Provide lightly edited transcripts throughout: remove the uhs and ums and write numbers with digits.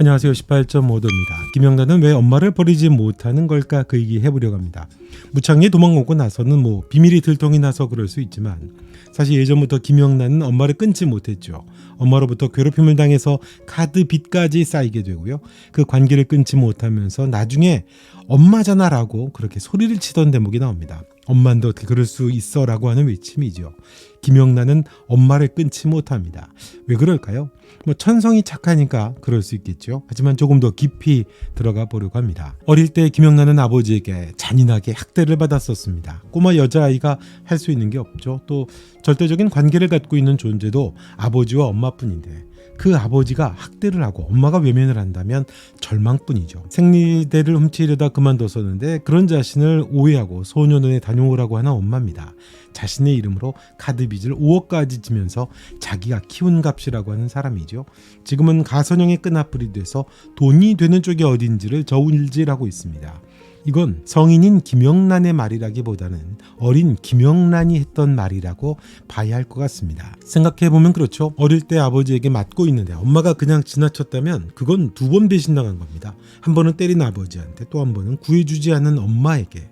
안녕하세요. 18.5도입니다. 김영란은 왜 엄마를 버리지 못하는 걸까 그 얘기 해보려고 합니다. 무창리에 도망오고 나서는 비밀이 들통이 나서 그럴 수 있지만 사실 예전부터 김영란은 엄마를 끊지 못했죠. 엄마로부터 괴롭힘을 당해서 카드 빚까지 쌓이게 되고요. 그 관계를 끊지 못하면서 나중에 엄마잖아 라고 그렇게 소리를 치던 대목이 나옵니다. 엄마도 어떻게 그럴 수 있어 라고 하는 외침이죠. 김영란은 엄마를 끊지 못합니다. 왜 그럴까요? 천성이 착하니까 그럴 수 있겠죠. 하지만 조금 더 깊이 들어가 보려고 합니다. 어릴 때 김영란은 아버지에게 잔인하게 학대를 받았었습니다. 꼬마 여자아이가 할 수 있는 게 없죠. 또 절대적인 관계를 갖고 있는 존재도 아버지와 엄마뿐인데 그 아버지가 학대를 하고 엄마가 외면을 한다면 절망뿐이죠. 생리대를 훔치려다 그만뒀었는데 그런 자신을 오해하고 소년원에 다녀오라고 하는 엄마입니다. 자신의 이름으로 카드 빚을 5억까지 지면서 자기가 키운 값이라고 하는 사람이죠. 지금은 가선형의 끈앞풀이 돼서 돈이 되는 쪽이 어딘지를 저울질하고 있습니다. 이건 성인인 김영란의 말이라기보다는 어린 김영란이 했던 말이라고 봐야 할 것 같습니다. 생각해보면 그렇죠. 어릴 때 아버지에게 맞고 있는데 엄마가 그냥 지나쳤다면 그건 2번 배신당한 겁니다. 한 번은 때린 아버지한테, 또 한 번은 구해주지 않은 엄마에게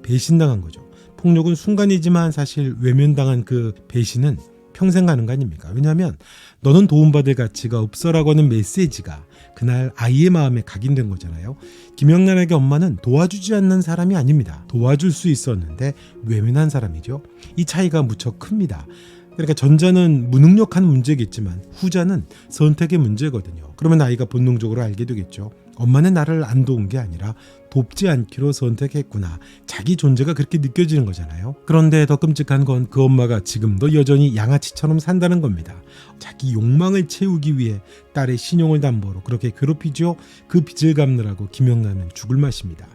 배신당한 거죠. 폭력은 순간이지만 사실 외면당한 그 배신은 평생 가는 거 아닙니까? 왜냐하면 너는 도움받을 가치가 없어라고 하는 메시지가 그날 아이의 마음에 각인된 거잖아요. 김영란에게 엄마는 도와주지 않는 사람이 아닙니다. 도와줄 수 있었는데 외면한 사람이죠. 이 차이가 무척 큽니다. 그러니까 전자는 무능력한 문제겠지만 후자는 선택의 문제거든요. 그러면 아이가 본능적으로 알게 되겠죠. 엄마는 나를 안 도운 게 아니라 돕지 않기로 선택했구나. 자기 존재가 그렇게 느껴지는 거잖아요. 그런데 더 끔찍한 건 그 엄마가 지금도 여전히 양아치처럼 산다는 겁니다. 자기 욕망을 채우기 위해 딸의 신용을 담보로 그렇게 괴롭히죠. 그 빚을 갚느라고 김영란은 죽을 맛입니다.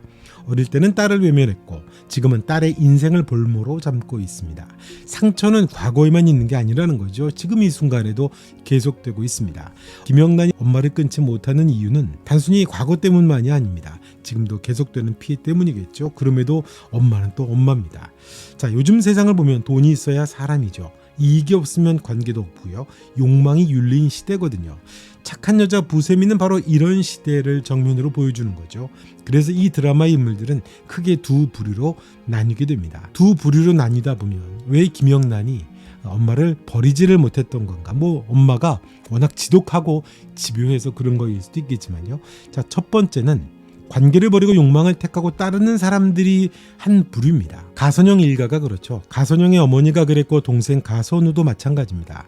어릴 때는 딸을 외면했고 지금은 딸의 인생을 볼모로 삼고 있습니다. 상처는 과거에만 있는 게 아니라는 거죠. 지금 이 순간에도 계속되고 있습니다. 김영란이 엄마를 끊지 못하는 이유는 단순히 과거 때문만이 아닙니다. 지금도 계속되는 피해 때문이겠죠. 그럼에도 엄마는 또 엄마입니다. 자, 요즘 세상을 보면 돈이 있어야 사람이죠. 이익이 없으면 관계도 없고요. 욕망이 윤리인 시대거든요. 착한 여자 부세미는 바로 이런 시대를 정면으로 보여주는 거죠. 그래서 이 드라마의 인물들은 크게 2 부류로 나뉘게 됩니다. 2 부류로 나뉘다 보면 왜 김영란이 엄마를 버리지를 못했던 건가? 엄마가 워낙 지독하고 집요해서 그런 거일 수도 있겠지만요. 자, 첫 번째는 관계를 버리고 욕망을 택하고 따르는 사람들이 한 부류입니다. 가선영 일가가 그렇죠. 가선영의 어머니가 그랬고 동생 가선우도 마찬가지입니다.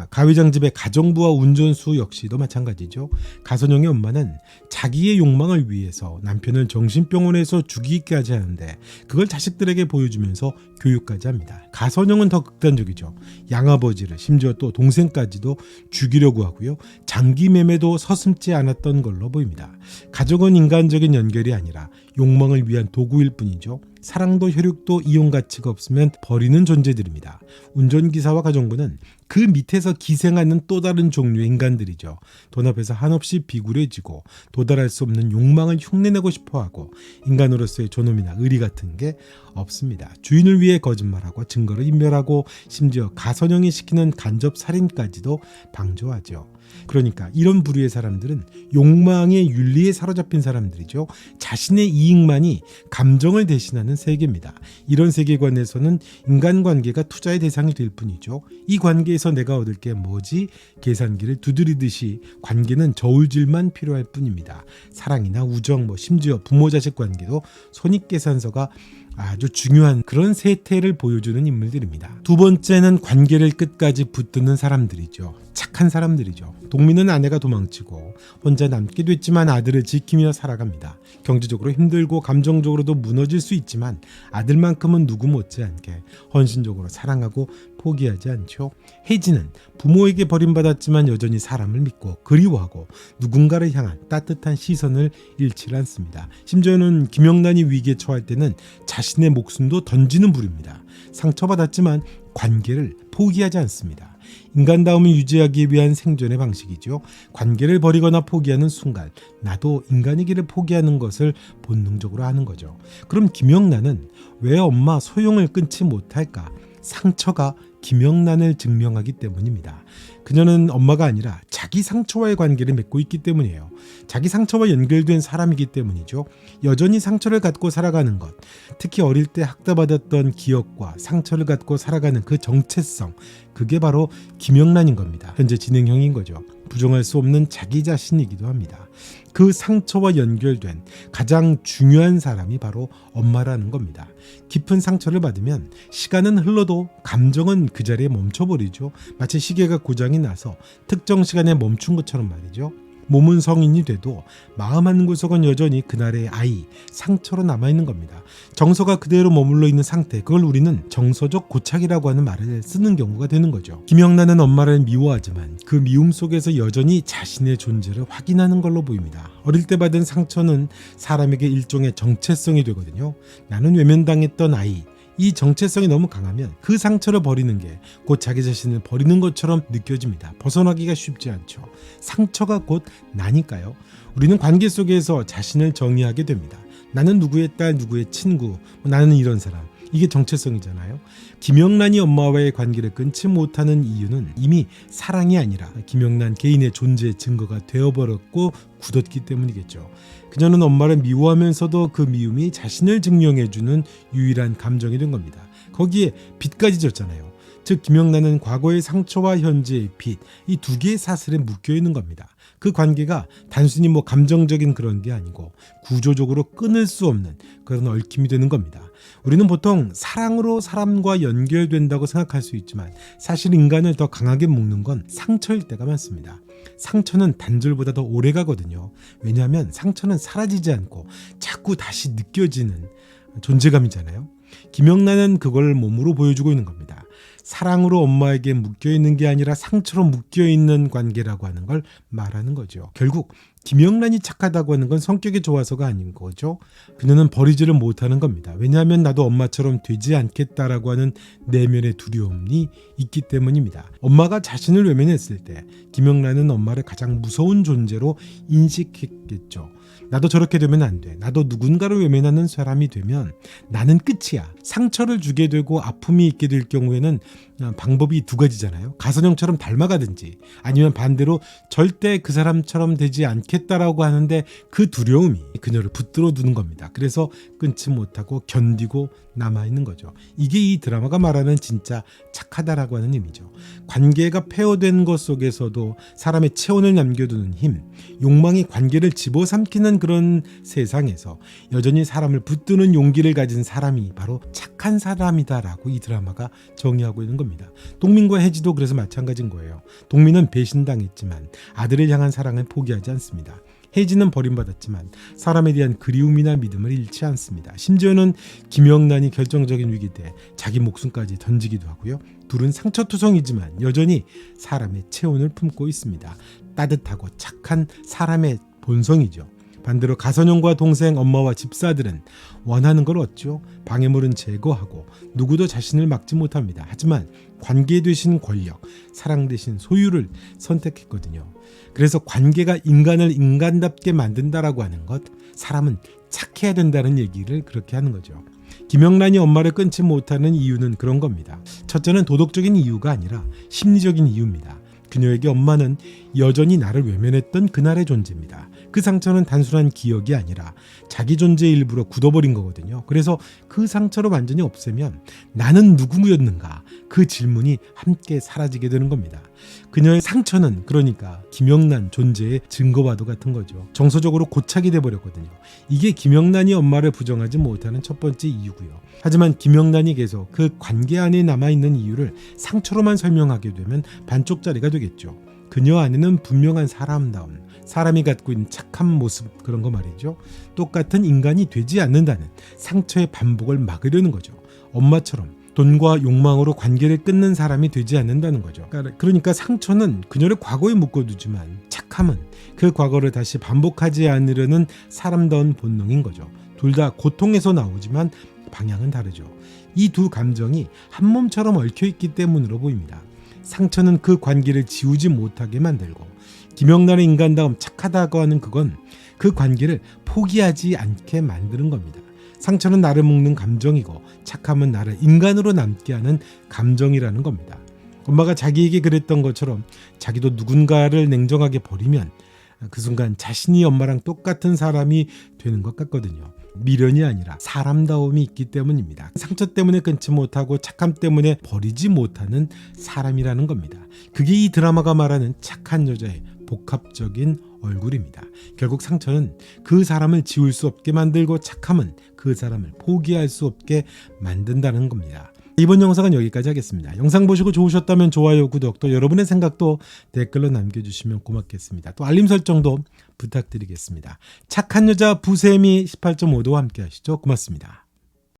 가회장 집의 가정부와 운전수 역시도 마찬가지죠. 가선영의 엄마는 자기의 욕망을 위해서 남편을 정신병원에서 죽이기까지 하는데 그걸 자식들에게 보여주면서 교육까지 합니다. 가선영은 더 극단적이죠. 양아버지를 심지어 또 동생까지도 죽이려고 하고요. 장기 매매도 서슴지 않았던 걸로 보입니다. 가족은 인간적인 연결이 아니라 욕망을 위한 도구일 뿐이죠. 사랑도 혈육도 이용 가치가 없으면 버리는 존재들입니다. 운전기사와 가정부는 그 밑에서 기생하는 또 다른 종류의 인간들이죠. 돈 앞에서 한없이 비굴해지고 도달할 수 없는 욕망을 흉내내고 싶어하고 인간으로서의 존엄이나 의리 같은 게 없습니다. 주인을 위해 거짓말하고 증거를 인멸하고 심지어 가선형이 시키는 간접 살인까지도 방조하죠. 그러니까 이런 부류의 사람들은 욕망의 윤리에 사로잡힌 사람들이죠. 자신의 이익만이 감정을 대신하는 세계입니다. 이런 세계관에서는 인간관계가 투자의 대상이 될 뿐이죠. 이 관계에서 내가 얻을 게 뭐지? 계산기를 두드리듯이 관계는 저울질만 필요할 뿐입니다. 사랑이나 우정, 심지어 부모-자식 관계도 손익계산서가 아주 중요한 그런 세태를 보여주는 인물들입니다. 2 번째는 관계를 끝까지 붙드는 사람들이죠. 착한 사람들이죠. 동민은 아내가 도망치고 혼자 남게 됐지만 아들을 지키며 살아갑니다. 경제적으로 힘들고 감정적으로도 무너질 수 있지만 아들만큼은 누구 못지않게 헌신적으로 사랑하고 포기하지 않죠. 혜진은 부모에게 버림받았지만 여전히 사람을 믿고 그리워하고 누군가를 향한 따뜻한 시선을 잃지 않습니다. 심지어는 김영란이 위기에 처할 때는 자신의 목숨도 던지는 부류입니다. 상처받았지만 관계를 포기하지 않습니다. 인간다움을 유지하기 위한 생존의 방식이죠. 관계를 버리거나 포기하는 순간 나도 인간이기를 포기하는 것을 본능적으로 하는 거죠. 그럼 김영란은 왜 엄마 소용을 끊지 못할까? 상처가 김영란을 증명하기 때문입니다. 그녀는 엄마가 아니라 자기 상처와의 관계를 맺고 있기 때문이에요. 자기 상처와 연결된 사람이기 때문이죠. 여전히 상처를 갖고 살아가는 것, 특히 어릴 때 학대받았던 기억과 상처를 갖고 살아가는 그 정체성, 그게 바로 김영란인 겁니다. 현재 진행형인 거죠. 부정할 수 없는 자기 자신이기도 합니다. 그 상처와 연결된 가장 중요한 사람이 바로 엄마라는 겁니다. 깊은 상처를 받으면 시간은 흘러도 감정은 그 자리에 멈춰버리죠. 마치 시계가 고장이 나서 특정 시간에 멈춘 것처럼 말이죠. 몸은 성인이 돼도 마음 한구석은 여전히 그날의 아이, 상처로 남아있는 겁니다. 정서가 그대로 머물러 있는 상태, 그걸 우리는 정서적 고착이라고 하는 말을 쓰는 경우가 되는 거죠. 김영란은 엄마를 미워하지만 그 미움 속에서 여전히 자신의 존재를 확인하는 걸로 보입니다. 어릴 때 받은 상처는 사람에게 일종의 정체성이 되거든요. 나는 외면당했던 아이, 이 정체성이 너무 강하면 그 상처를 버리는 게 곧 자기 자신을 버리는 것처럼 느껴집니다. 벗어나기가 쉽지 않죠. 상처가 곧 나니까요. 우리는 관계 속에서 자신을 정의하게 됩니다. 나는 누구의 딸, 누구의 친구, 나는 이런 사람. 이게 정체성이잖아요. 김영란이 엄마와의 관계를 끊지 못하는 이유는 이미 사랑이 아니라 김영란 개인의 존재의 증거가 되어버렸고 굳었기 때문이겠죠. 그녀는 엄마를 미워하면서도 그 미움이 자신을 증명해주는 유일한 감정이 된 겁니다. 거기에 빚까지 졌잖아요. 즉 김영란은 과거의 상처와 현재의 빚, 이 두 개의 사슬에 묶여 있는 겁니다. 그 관계가 단순히 감정적인 그런 게 아니고 구조적으로 끊을 수 없는 그런 얽힘이 되는 겁니다. 우리는 보통 사랑으로 사람과 연결된다고 생각할 수 있지만 사실 인간을 더 강하게 묶는 건 상처일 때가 많습니다. 상처는 단절보다 더 오래 가거든요. 왜냐하면 상처는 사라지지 않고 자꾸 다시 느껴지는 존재감이잖아요. 김영란은 그걸 몸으로 보여주고 있는 겁니다. 사랑으로 엄마에게 묶여있는 게 아니라 상처로 묶여있는 관계라고 하는 걸 말하는 거죠. 결국 김영란이 착하다고 하는 건 성격이 좋아서가 아닌 거죠. 그녀는 버리지를 못하는 겁니다. 왜냐하면 나도 엄마처럼 되지 않겠다라고 하는 내면의 두려움이 있기 때문입니다. 엄마가 자신을 외면했을 때 김영란은 엄마를 가장 무서운 존재로 인식했겠죠. 나도 저렇게 되면 안 돼. 나도 누군가를 외면하는 사람이 되면 나는 끝이야. 상처를 주게 되고 아픔이 있게 될 경우에는 방법이 두 가지잖아요. 가선형처럼 닮아가든지 아니면 반대로 절대 그 사람처럼 되지 않겠다라고 하는데 그 두려움이 그녀를 붙들어 두는 겁니다. 그래서 끊지 못하고 견디고 남아있는 거죠. 이게 이 드라마가 말하는 진짜 착하다라고 하는 의미죠. 관계가 폐허된 것 속에서도 사람의 체온을 남겨두는 힘, 욕망이 관계를 집어삼키는 그런 세상에서 여전히 사람을 붙드는 용기를 가진 사람이 바로 착한 사람이다라고 이 드라마가 정의하고 있는 겁니다. 동민과 혜지도 그래서 마찬가지인 거예요. 동민은 배신당했지만 아들을 향한 사랑을 포기하지 않습니다. 혜지는 버림받았지만 사람에 대한 그리움이나 믿음을 잃지 않습니다. 심지어는 김영란이 결정적인 위기 때 자기 목숨까지 던지기도 하고요. 둘은 상처투성이지만 여전히 사람의 체온을 품고 있습니다. 따뜻하고 착한 사람의 본성이죠. 반대로 가선영과 동생, 엄마와 집사들은 원하는 걸 얻죠. 방해물은 제거하고 누구도 자신을 막지 못합니다. 하지만 관계 대신 권력, 사랑 대신 소유를 선택했거든요. 그래서 관계가 인간을 인간답게 만든다라고 하는 것, 사람은 착해야 된다는 얘기를 그렇게 하는 거죠. 김영란이 엄마를 끊지 못하는 이유는 그런 겁니다. 첫째는 도덕적인 이유가 아니라 심리적인 이유입니다. 그녀에게 엄마는 여전히 나를 외면했던 그날의 존재입니다. 그 상처는 단순한 기억이 아니라 자기 존재의 일부로 굳어버린 거거든요. 그래서 그 상처를 완전히 없애면 나는 누구였는가? 그 질문이 함께 사라지게 되는 겁니다. 그녀의 상처는 그러니까 김영란 존재의 증거와도 같은 거죠. 정서적으로 고착이 돼버렸거든요. 이게 김영란이 엄마를 부정하지 못하는 첫 번째 이유고요. 하지만 김영란이 계속 그 관계 안에 남아있는 이유를 상처로만 설명하게 되면 반쪽짜리가 되겠죠. 그녀 안에는 분명한 사람다움, 사람이 갖고 있는 착한 모습, 그런 거 말이죠. 똑같은 인간이 되지 않는다는 상처의 반복을 막으려는 거죠. 엄마처럼 돈과 욕망으로 관계를 끊는 사람이 되지 않는다는 거죠. 그러니까 상처는 그녀를 과거에 묶어두지만 착함은 그 과거를 다시 반복하지 않으려는 사람다운 본능인 거죠. 둘 다 고통에서 나오지만 방향은 다르죠. 이 두 감정이 한 몸처럼 얽혀있기 때문으로 보입니다. 상처는 그 관계를 지우지 못하게 만들고 김영란의 인간다움 착하다고 하는 그건 그 관계를 포기하지 않게 만드는 겁니다. 상처는 나를 묶는 감정이고 착함은 나를 인간으로 남게 하는 감정이라는 겁니다. 엄마가 자기에게 그랬던 것처럼 자기도 누군가를 냉정하게 버리면 그 순간 자신이 엄마랑 똑같은 사람이 되는 것 같거든요. 미련이 아니라 사람다움이 있기 때문입니다. 상처 때문에 끊지 못하고 착함 때문에 버리지 못하는 사람이라는 겁니다. 그게 이 드라마가 말하는 착한 여자의 복합적인 얼굴입니다. 결국 상처는 그 사람을 지울 수 없게 만들고 착함은 그 사람을 포기할 수 없게 만든다는 겁니다. 이번 영상은 여기까지 하겠습니다. 영상 보시고 좋으셨다면 좋아요, 구독, 또 여러분의 생각도 댓글로 남겨주시면 고맙겠습니다. 또 알림 설정도 부탁드리겠습니다. 착한 여자 부세미 18.5도 함께 하시죠. 고맙습니다.